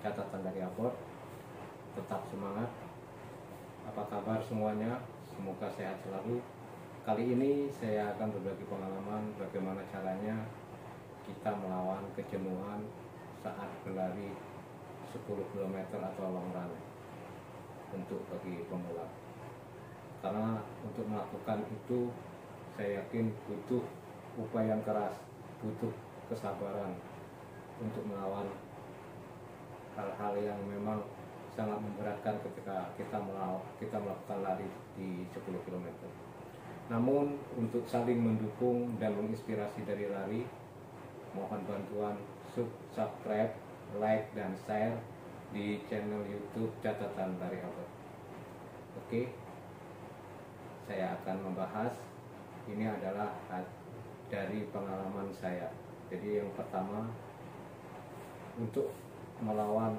catatan dari Abor. Tetap semangat. Apa kabar semuanya? Semoga sehat selalu. Kali ini saya akan berbagi pengalaman bagaimana caranya kita melawan kejenuhan saat berlari 10 km atau long run untuk bagi pemula. Karena untuk melakukan itu saya yakin butuh upaya yang keras, butuh kesabaran untuk melawan hal-hal yang memang sangat memberatkan ketika kita melakukan lari di 10 km. Namun untuk saling mendukung dan menginspirasi dari lari, mohon bantuan subscribe, like, dan share di channel YouTube Catatan Lari Abor. Oke, saya akan membahas, ini adalah dari pengalaman saya. Jadi yang pertama, untuk melawan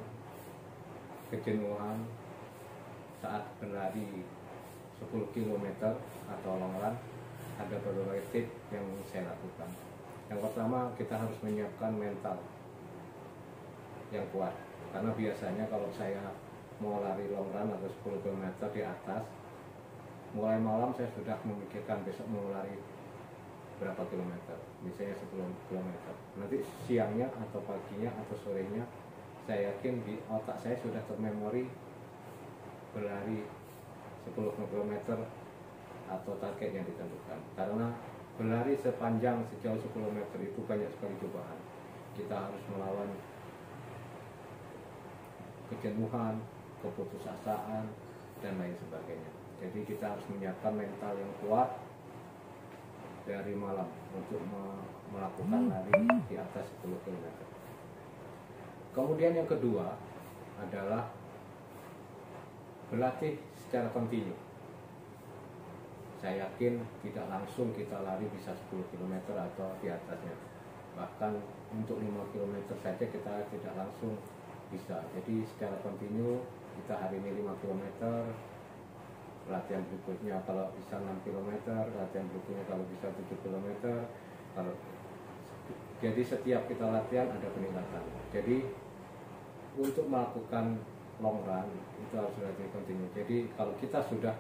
kejenuhan saat berlari 10 km atau long run, ada beberapa tips yang saya lakukan. Yang pertama, kita harus menyiapkan mental yang kuat, karena biasanya kalau saya mau lari long run atau 10 km di atas, mulai malam saya sudah memikirkan besok mau lari berapa kilometer, misalnya 10 km. Nanti siangnya atau paginya atau sorenya, saya yakin di otak saya sudah termemori berlari 10 km atau target yang ditentukan. Karena berlari sepanjang sejauh 10 meter itu banyak sekali cobaan. Kita harus melawan kejenuhan, keputusasaan, dan lain sebagainya. Jadi kita harus menyiapkan mental yang kuat dari malam untuk melakukan lari di atas 10 km. Kemudian yang kedua adalah berlatih secara kontinu. Saya yakin tidak langsung kita lari bisa 10 km atau di atasnya. Bahkan untuk 5 km saja kita tidak langsung bisa. Jadi secara kontinu, kita hari ini 5 km, latihan berikutnya kalau bisa 6 km, latihan berikutnya kalau bisa 7 km. Jadi setiap kita latihan ada peningkatan. Jadi untuk melakukan long run itu harus latihan kontinu. Jadi kalau kita sudah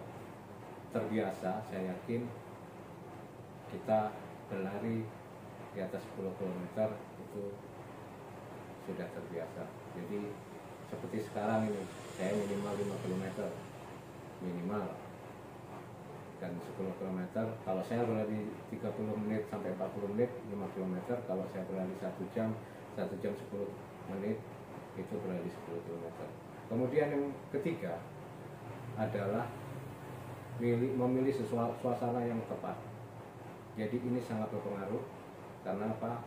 terbiasa, saya yakin kita berlari di atas 10 km itu sudah terbiasa. Jadi seperti sekarang ini, saya minimal 5 km minimal, dan 10 km kalau saya berlari 30 menit sampai 40 menit 5 km. Kalau saya berlari 1 jam 10 menit itu berlari 10 km. Kemudian yang ketiga adalah memilih suasana yang tepat. Jadi ini sangat berpengaruh. Karena apa?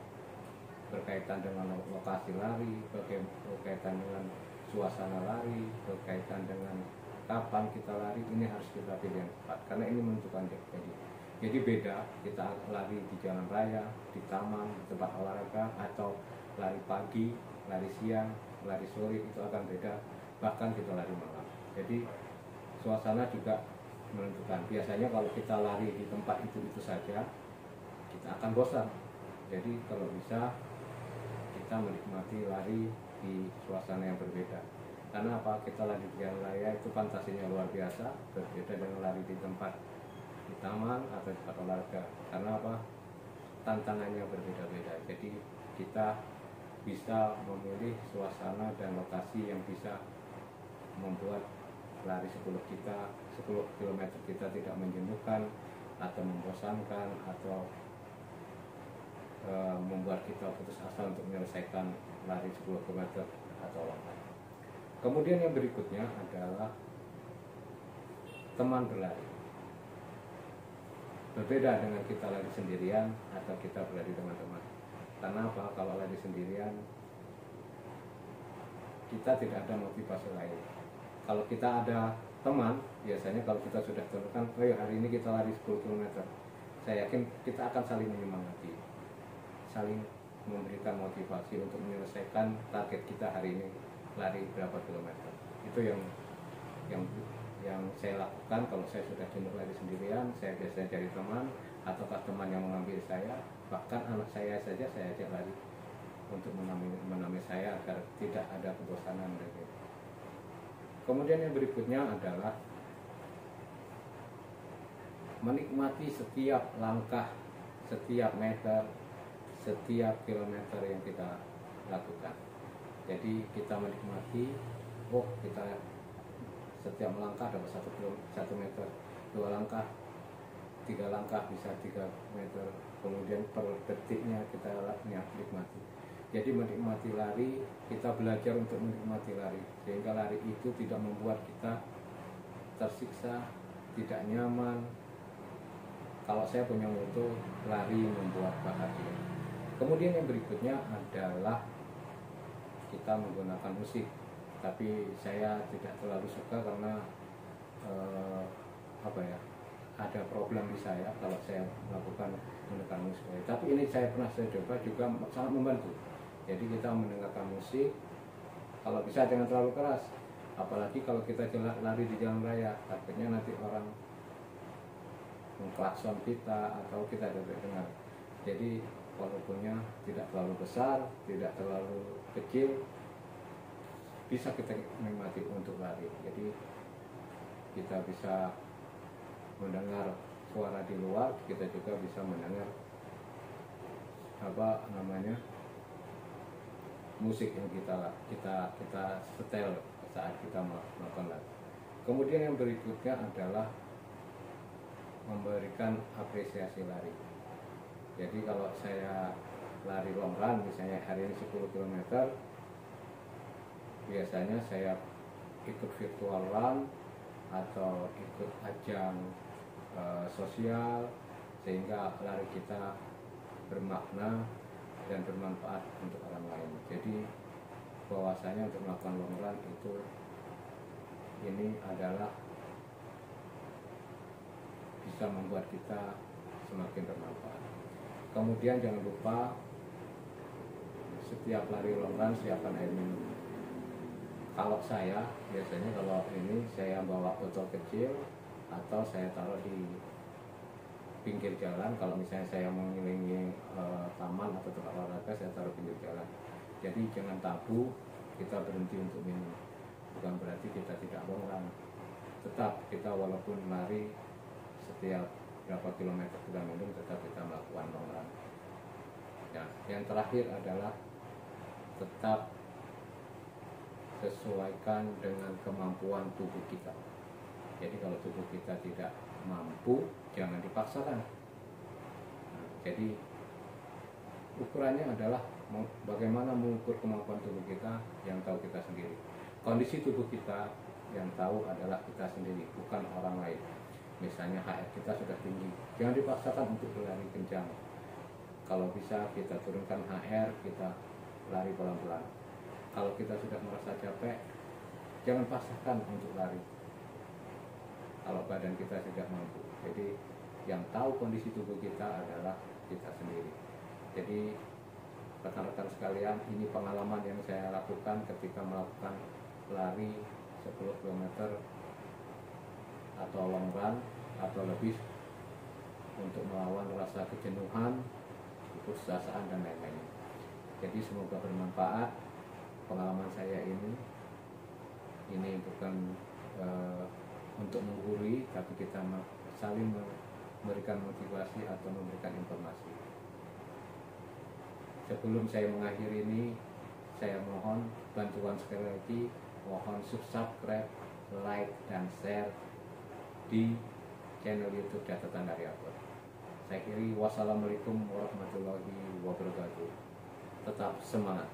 Berkaitan dengan lokasi lari, berkaitan dengan suasana lari, berkaitan dengan kapan kita lari. Ini harus kita pilih yang tepat, karena ini menentukan. Jadi beda kita lari di jalan raya, di taman, di tempat olahraga, atau lari pagi, lari siang, lari sore, itu akan beda. Bahkan kita lari malam. Jadi suasana juga menentukan. Biasanya kalau kita lari di tempat itu saja, kita akan bosan. Jadi kalau bisa kita menikmati lari di suasana yang berbeda. Karena apa? Kita lari di jalan raya itu fantasinya luar biasa, berbeda dengan lari di tempat di taman atau di tempat olahraga. Karena apa? Tantangannya berbeda-beda. Jadi kita bisa memilih suasana dan lokasi yang bisa membuat lari 10 km kita tidak menjenuhkan atau membosankan atau membuat kita putus asa untuk menyelesaikan lari 10 km atau lompat. Kemudian yang berikutnya adalah teman berlari. Berbeda dengan kita lari sendirian atau kita berlari dengan teman. Karena apa? Kalau lari sendirian kita tidak ada motivasi lain. Kalau kita ada teman, biasanya kalau kita sudah tentukan, oh ya hari ini kita lari 10 km, saya yakin kita akan saling menyemangati, saling memberikan motivasi untuk menyelesaikan target kita hari ini lari berapa kilometer. Itu yang saya lakukan. Kalau saya sudah jenuh lari sendirian, saya biasanya cari teman ataukah teman yang mengambil saya, bahkan anak saya saja saya ajak lari untuk menamai saya agar tidak ada kebosanan lagi. Kemudian yang berikutnya adalah menikmati setiap langkah, setiap meter, setiap kilometer yang kita lakukan. Jadi kita menikmati, kita setiap melangkah dapat 1 meter, 2 langkah, 3 langkah bisa 3 meter, kemudian per detiknya kita nikmati. Jadi menikmati lari, kita belajar untuk menikmati lari, sehingga lari itu tidak membuat kita tersiksa, tidak nyaman. Kalau saya punya moto, lari membuat bahagia. Kemudian yang berikutnya adalah kita menggunakan musik, tapi saya tidak terlalu suka karena ada problem di saya kalau saya melakukan menggunakan musik. Tapi ini saya pernah coba juga sangat membantu. Jadi kita mendengarkan musik, kalau bisa jangan terlalu keras, apalagi kalau kita lari di jalan raya, takutnya nanti orang mengklakson kita atau kita tidak dengar. Jadi walaupunnya tidak terlalu besar, tidak terlalu kecil, bisa kita nikmati untuk lari. Jadi kita bisa mendengar suara di luar, kita juga bisa mendengar musik yang kita setel saat kita melakukan lari. Kemudian yang berikutnya adalah memberikan apresiasi lari. Jadi kalau saya lari long run, misalnya hari ini 10 km, biasanya saya ikut virtual run atau ikut ajang sosial, sehingga lari kita bermakna dan bermanfaat untuk orang lain. Jadi bahwasanya untuk melakukan long run ini adalah bisa membuat kita semakin bermanfaat. Kemudian jangan lupa setiap lari long run siapkan air minum. Kalau saya biasanya kalau ini saya bawa botol kecil atau saya taruh di pinggir jalan. Kalau misalnya saya mengelilingi taman atau tempat olahraga, saya taruh pinggir jalan. Jadi jangan tabu kita berhenti untuk minum. Bukan berarti kita tidak long run. Tetap kita walaupun lari setiap berapa kilometer kita minum, tetap kita melakukan long run. Ya, yang terakhir adalah tetap sesuaikan dengan kemampuan tubuh kita. Jadi kalau tubuh kita tidak mampu, jangan dipaksakan. Jadi ukurannya adalah bagaimana mengukur kemampuan tubuh kita, yang tahu kita sendiri. Kondisi tubuh kita yang tahu adalah kita sendiri, bukan orang lain. Misalnya HR kita sudah tinggi, jangan dipaksakan untuk berlari kencang. Kalau bisa kita turunkan HR, kita lari pelan-pelan. Kalau kita sudah merasa capek, jangan paksakan untuk lari. Kalau badan kita sudah mampu. Jadi yang tahu kondisi tubuh kita adalah kita sendiri. Jadi rekan-rekan sekalian, ini pengalaman yang saya lakukan ketika melakukan lari 10 km atau long run atau lebih, untuk melawan rasa kejenuhan, keputusasaan dan lain-lain. Jadi semoga bermanfaat pengalaman saya ini bukan untuk menggurui, tapi kita saling memberikan motivasi atau memberikan informasi. Sebelum saya mengakhiri ini, saya mohon bantuan sekali lagi, mohon subscribe, like, dan share di channel YouTube Catatan Karyawan. Saya akhiri, wassalamualaikum warahmatullahi wabarakatuh. Tetap semangat.